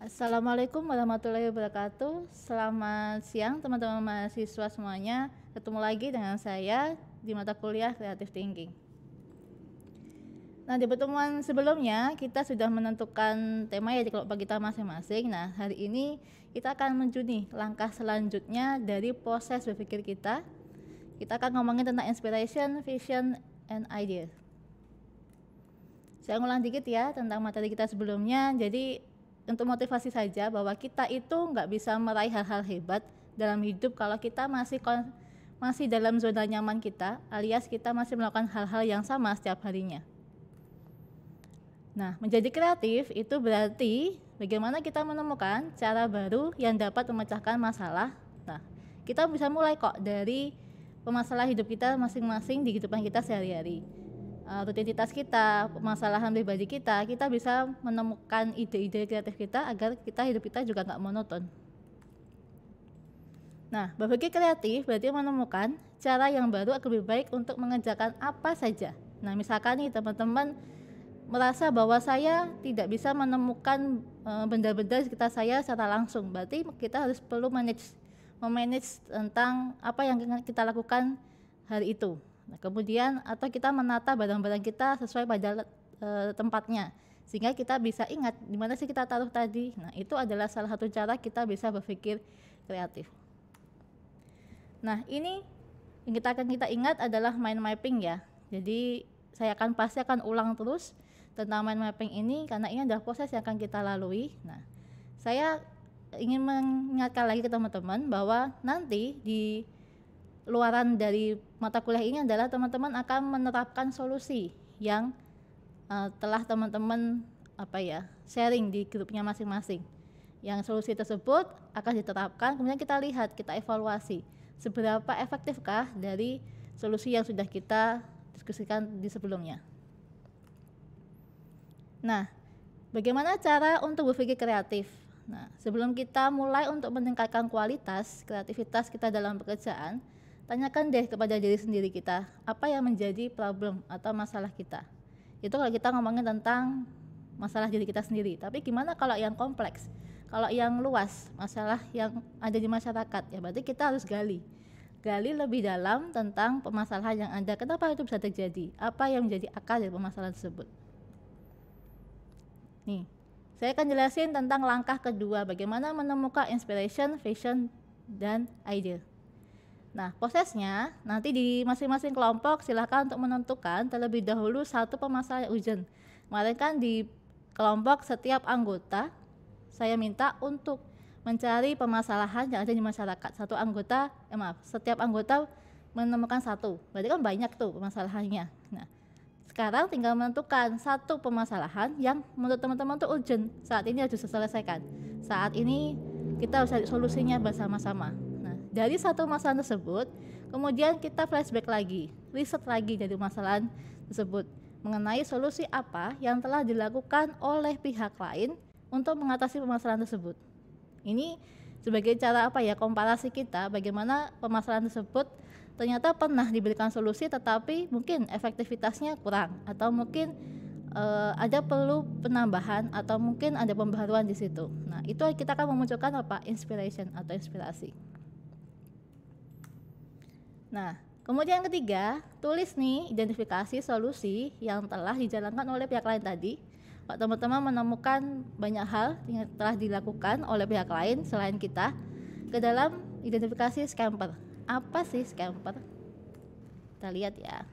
Assalamualaikum warahmatullahi wabarakatuh. Selamat siang teman-teman mahasiswa semuanya. Ketemu lagi dengan saya di mata kuliah Creative Thinking. Nah, di pertemuan sebelumnya kita sudah menentukan tema ya di kelompok kita masing-masing. Nah, hari ini kita akan menuju nih langkah selanjutnya dari proses berpikir kita. Kita akan ngomongin tentang inspiration, vision, and idea. Saya ngulang dikit ya tentang materi kita sebelumnya. Jadi untuk motivasi saja bahwa kita itu nggak bisa meraih hal-hal hebat dalam hidup kalau kita masih dalam zona nyaman kita, alias kita masih melakukan hal-hal yang sama setiap harinya. Nah, menjadi kreatif itu berarti bagaimana kita menemukan cara baru yang dapat memecahkan masalah. Nah, kita bisa mulai kok dari permasalahan hidup kita masing-masing di kehidupan kita sehari-hari. Rutinitas kita, permasalahan pribadi kita bisa menemukan ide-ide kreatif kita agar hidup kita juga nggak monoton. Nah, berpikir kreatif berarti menemukan cara yang baru agar lebih baik untuk mengerjakan apa saja. Nah, misalkan nih teman-teman merasa bahwa saya tidak bisa menemukan benda-benda di sekitar saya secara langsung, berarti kita perlu memanage tentang apa yang kita lakukan hari itu. Nah, kemudian atau kita menata barang-barang kita sesuai pada tempatnya sehingga kita bisa ingat di mana sih kita taruh tadi. Nah, itu adalah salah satu cara kita bisa berpikir kreatif. Nah, ini yang kita ingat adalah mind mapping ya. Jadi saya pasti akan ulang terus tentang mind mapping ini karena ini adalah proses yang akan kita lalui. Nah, saya ingin mengingatkan lagi ke teman-teman bahwa nanti di luaran dari mata kuliah ini adalah teman-teman akan menerapkan solusi yang telah teman-teman sharing di grupnya masing-masing. Yang solusi tersebut akan diterapkan, kemudian kita lihat, kita evaluasi seberapa efektifkah dari solusi yang sudah kita diskusikan di sebelumnya. Nah, bagaimana cara untuk berpikir kreatif? Nah, sebelum kita mulai untuk meningkatkan kualitas kreativitas kita dalam pekerjaan, tanyakan deh kepada diri sendiri kita, apa yang menjadi problem atau masalah kita. Itu kalau kita ngomongin tentang masalah diri kita sendiri. Tapi gimana kalau yang kompleks? Kalau yang luas, masalah yang ada di masyarakat, ya berarti kita harus gali lebih dalam tentang permasalahan yang ada. Kenapa itu bisa terjadi? Apa yang menjadi akar dari permasalahan tersebut? Nih, saya akan jelasin tentang langkah kedua, bagaimana menemukan inspiration, vision, dan idea. Nah, prosesnya nanti di masing-masing kelompok silakan untuk menentukan terlebih dahulu satu permasalahan urgent. Kemarin kan di kelompok setiap anggota saya minta untuk mencari permasalahan yang ada di masyarakat. Setiap anggota menemukan satu. Berarti kan banyak tuh permasalahannya. Nah, sekarang tinggal menentukan satu permasalahan yang menurut teman-teman tuh urgent. Saat ini harus diselesaikan. Saat ini kita harus cari solusinya bersama-sama. Dari satu masalah tersebut, kemudian kita flashback lagi, riset lagi dari masalah tersebut mengenai solusi apa yang telah dilakukan oleh pihak lain untuk mengatasi permasalahan tersebut. Ini sebagai cara komparasi kita bagaimana permasalahan tersebut ternyata pernah diberikan solusi tetapi mungkin efektivitasnya kurang atau mungkin ada perlu penambahan atau mungkin ada pembaharuan di situ. Nah, itu kita akan memunculkan inspiration atau inspirasi. Nah, kemudian yang ketiga, tulis nih identifikasi solusi yang telah dijalankan oleh pihak lain tadi. Kalau teman-teman menemukan banyak hal yang telah dilakukan oleh pihak lain selain kita ke dalam identifikasi scamper. Apa sih scamper? Kita lihat ya.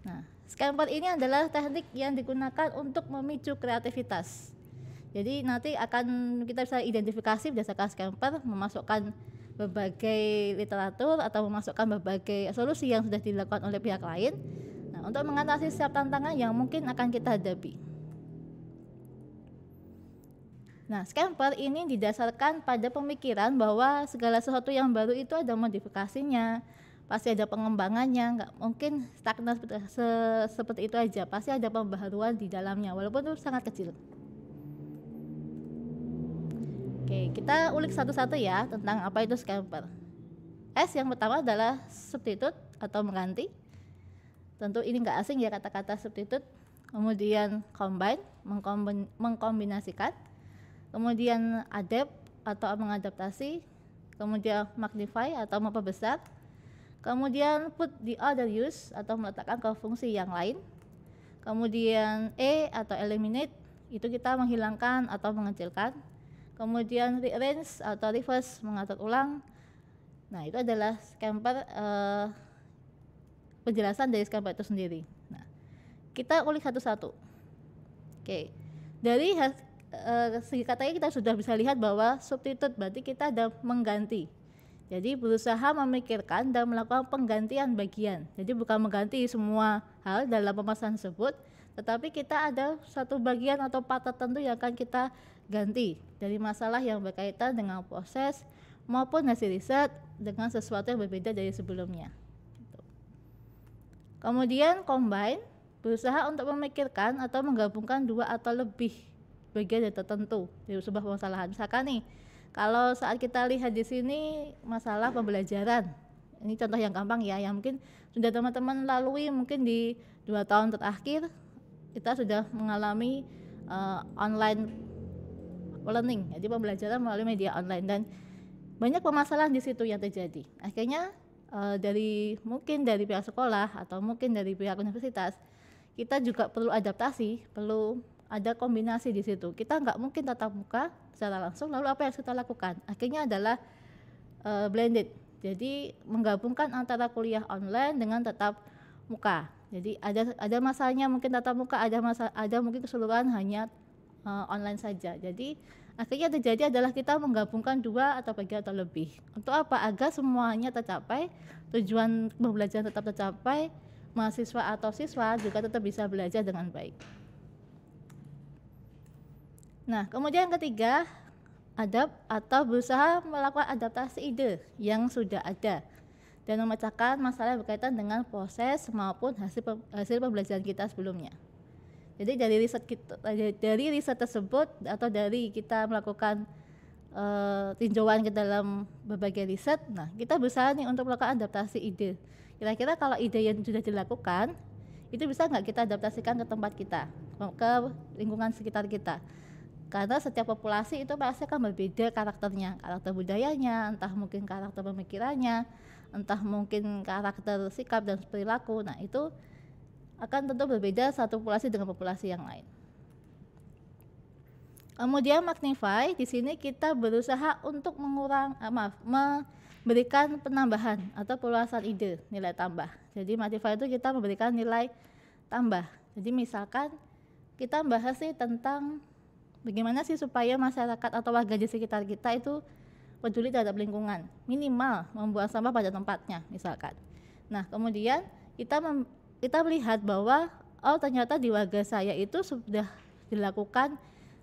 Nah, scamper ini adalah teknik yang digunakan untuk memicu kreativitas. Jadi nanti kita bisa identifikasi berdasarkan scamper, memasukkan berbagai literatur atau memasukkan berbagai solusi yang sudah dilakukan oleh pihak lain. Nah, untuk mengatasi setiap tantangan yang mungkin akan kita hadapi. Nah, scamper ini didasarkan pada pemikiran bahwa segala sesuatu yang baru itu ada modifikasinya, pasti ada pengembangannya, nggak mungkin stagnan seperti itu aja, pasti ada pembaharuan di dalamnya, walaupun itu sangat kecil. Oke, kita ulik satu-satu ya tentang apa itu scamper. S yang pertama adalah substitute atau mengganti. Tentu ini nggak asing ya kata-kata substitute. Kemudian combine, mengkombinasikan. kemudian adapt atau mengadaptasi, kemudian magnify atau memperbesar, kemudian put the other use atau meletakkan ke fungsi yang lain, kemudian atau eliminate, itu kita menghilangkan atau mengecilkan, kemudian rearrange atau reverse, mengatur ulang. Nah, itu adalah scamper, penjelasan dari scamper itu sendiri. Nah, kita ulik satu-satu. Oke, dari segi katanya kita sudah bisa lihat bahwa substitute berarti kita ada mengganti. Jadi berusaha memikirkan dan melakukan penggantian bagian. Jadi bukan mengganti semua hal dalam pemasaran tersebut, tetapi kita ada satu bagian atau part tertentu yang akan kita ganti dari masalah yang berkaitan dengan proses maupun hasil riset dengan sesuatu yang berbeda dari sebelumnya. Kemudian combine, berusaha untuk memikirkan atau menggabungkan dua atau lebih bagian tertentu dari sebuah permasalahan. Misalkan nih, kalau saat kita lihat di sini masalah pembelajaran, ini contoh yang gampang ya, yang mungkin sudah teman-teman lalui mungkin di 2 tahun terakhir kita sudah mengalami online learning, jadi pembelajaran melalui media online, dan banyak permasalahan di situ yang terjadi. Akhirnya mungkin dari pihak sekolah atau mungkin dari pihak universitas, kita juga perlu adaptasi, perlu ada kombinasi di situ. Kita nggak mungkin tatap muka secara langsung, lalu apa yang harus kita lakukan? Akhirnya adalah blended, jadi menggabungkan antara kuliah online dengan tatap muka. Jadi ada masanya mungkin tatap muka, ada mungkin keseluruhan hanya online saja. Jadi akhirnya terjadi adalah kita menggabungkan dua atau bagian atau lebih. Untuk apa? Agar semuanya tercapai, tujuan pembelajaran tetap tercapai, mahasiswa atau siswa juga tetap bisa belajar dengan baik. Nah, kemudian yang ketiga, adapt atau berusaha melakukan adaptasi ide yang sudah ada dan memecahkan masalah yang berkaitan dengan proses maupun hasil pembelajaran kita sebelumnya. Jadi dari riset tersebut atau dari kita melakukan tinjauan ke dalam berbagai riset, nah kita berusaha nih untuk melakukan adaptasi ide. Kira-kira kalau ide yang sudah dilakukan, itu bisa nggak kita adaptasikan ke tempat kita, ke lingkungan sekitar kita. Karena setiap populasi itu pasti akan berbeda karakternya, karakter budayanya, entah mungkin karakter pemikirannya, entah mungkin karakter sikap dan perilaku. Nah, itu akan tentu berbeda satu populasi dengan populasi yang lain. Kemudian magnify, di sini kita berusaha untuk memberikan penambahan atau perluasan ide, nilai tambah. Jadi magnify itu kita memberikan nilai tambah. Jadi misalkan kita bahas sih tentang bagaimana sih supaya masyarakat atau warga di sekitar kita itu peduli terhadap lingkungan, minimal membuang sampah pada tempatnya misalkan. Nah, kemudian kita melihat bahwa ternyata di warga saya itu sudah dilakukan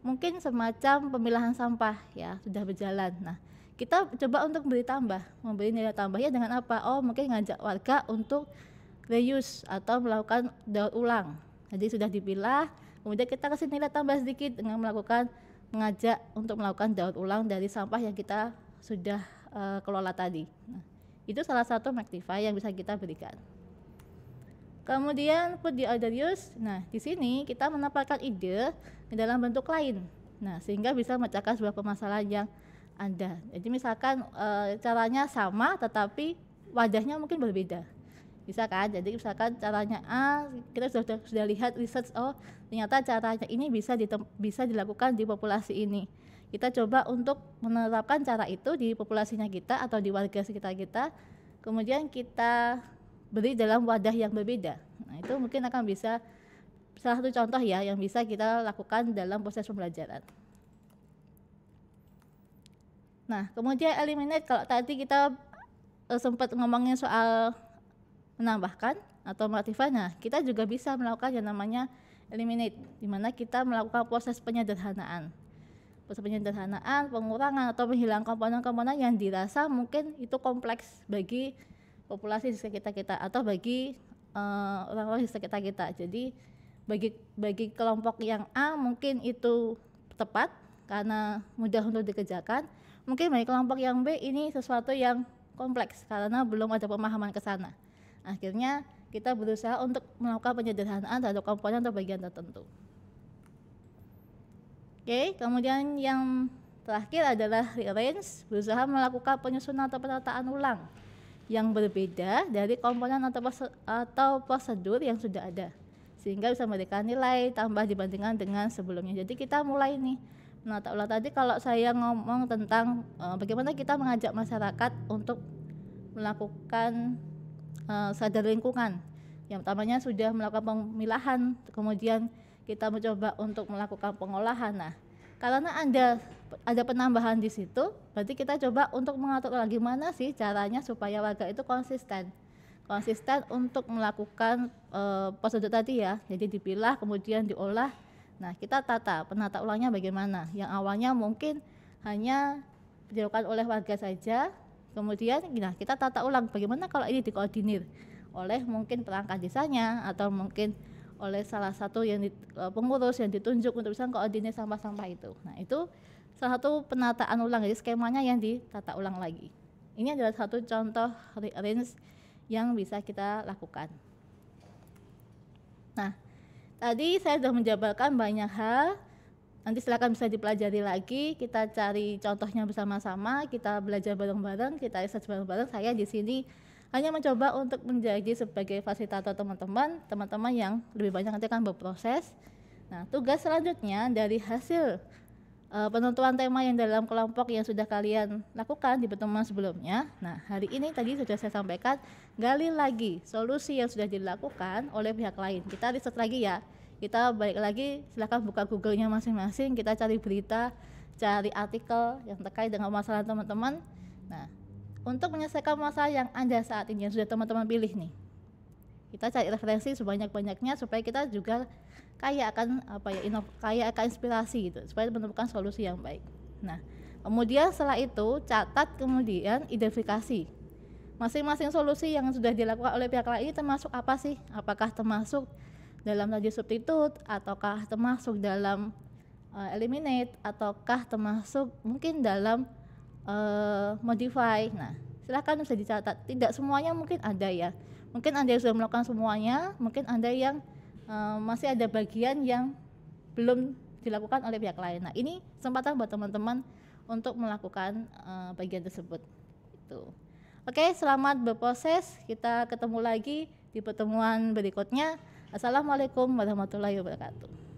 mungkin semacam pemilahan sampah ya, sudah berjalan. Nah, kita coba untuk memberi nilai tambahnya dengan apa? Mungkin ngajak warga untuk reuse atau melakukan daur ulang. Jadi sudah dipilah, kemudian kita kasih nilai tambah sedikit dengan mengajak untuk melakukan daur ulang dari sampah yang kita sudah kelola tadi. Nah, itu salah satu magnify yang bisa kita berikan. Kemudian put the other use. Nah, di sini kita menempatkan ide di dalam bentuk lain. Nah, sehingga bisa memecahkan sebuah permasalahan yang ada. Jadi misalkan caranya sama tetapi wadahnya mungkin berbeda. Bisa kan? Jadi misalkan caranya A, kita sudah lihat research, ternyata caranya ini bisa dilakukan di populasi ini. Kita coba untuk menerapkan cara itu di populasinya kita atau di warga sekitar kita. Kemudian kita beri dalam wadah yang berbeda. Nah, itu mungkin akan bisa salah satu contoh ya yang bisa kita lakukan dalam proses pembelajaran. Nah, kemudian eliminate, kalau tadi kita sempat ngomongin soal menambahkan atau modify, nah kita juga bisa melakukan yang namanya eliminate, di mana kita melakukan proses penyederhanaan. Proses penyederhanaan, pengurangan atau menghilangkan komponen-komponen yang dirasa mungkin itu kompleks bagi populasi di sekitar kita atau bagi orang-orang di sekitar kita. Jadi bagi kelompok yang A mungkin itu tepat karena mudah untuk dikerjakan. Mungkin bagi kelompok yang B ini sesuatu yang kompleks karena belum ada pemahaman ke sana. Akhirnya kita berusaha untuk melakukan penyederhanaan terhadap komponen atau bagian tertentu. Oke, kemudian yang terakhir adalah rearrange, berusaha melakukan penyusunan atau penataan ulang yang berbeda dari komponen atau prosedur yang sudah ada, sehingga bisa memberikan nilai tambah dibandingkan dengan sebelumnya. Jadi kita mulai nih menata ulang. Tadi kalau saya ngomong tentang bagaimana kita mengajak masyarakat untuk melakukan sadar lingkungan. Yang pertamanya sudah melakukan pemilahan, kemudian kita mencoba untuk melakukan pengolahan. Nah, karena ada penambahan di situ, berarti kita coba untuk mengatur lagi mana sih caranya supaya warga itu konsisten untuk melakukan prosedur tadi ya. Jadi dipilah kemudian diolah. Nah, kita penata ulangnya bagaimana. Yang awalnya mungkin hanya dilakukan oleh warga saja, kemudian nah, kita tata ulang bagaimana kalau ini dikoordinir oleh mungkin perangkat desanya atau mungkin oleh salah satu pengurus yang ditunjuk untuk bisa koordinir sampah-sampah itu. Nah, itu salah satu penataan ulang, jadi skemanya yang ditata ulang lagi. Ini adalah satu contoh rearrange yang bisa kita lakukan. Nah, tadi saya sudah menjabarkan banyak hal. Nanti silakan bisa dipelajari lagi, kita cari contohnya bersama-sama, kita belajar bareng-bareng, kita research bareng-bareng. Saya di sini hanya mencoba untuk menjadi sebagai fasilitator teman-teman yang lebih banyak nanti akan berproses. Nah, tugas selanjutnya dari hasil penentuan tema yang dalam kelompok yang sudah kalian lakukan di pertemuan sebelumnya. Nah, hari ini tadi sudah saya sampaikan, gali lagi solusi yang sudah dilakukan oleh pihak lain. Kita riset lagi ya. Kita balik lagi, silakan buka Google-nya masing-masing, kita cari berita, cari artikel yang terkait dengan masalah teman-teman. Nah, untuk menyelesaikan masalah yang ada saat ini yang sudah teman-teman pilih nih, kita cari referensi sebanyak-banyaknya supaya kita juga kaya akan inspirasi gitu, supaya menemukan solusi yang baik. Nah, kemudian setelah itu catat, kemudian identifikasi masing-masing solusi yang sudah dilakukan oleh pihak lain termasuk apa sih? Apakah termasuk dalam tadi substitute, ataukah termasuk dalam eliminate, ataukah termasuk mungkin dalam modify. Nah, silakan bisa dicatat. Tidak semuanya mungkin ada ya. Mungkin ada yang sudah melakukan semuanya, mungkin ada yang masih ada bagian yang belum dilakukan oleh pihak lain. Nah, ini kesempatan buat teman-teman untuk melakukan bagian tersebut. Itu. Oke, selamat berproses. Kita ketemu lagi di pertemuan berikutnya. Assalamualaikum warahmatullahi wabarakatuh.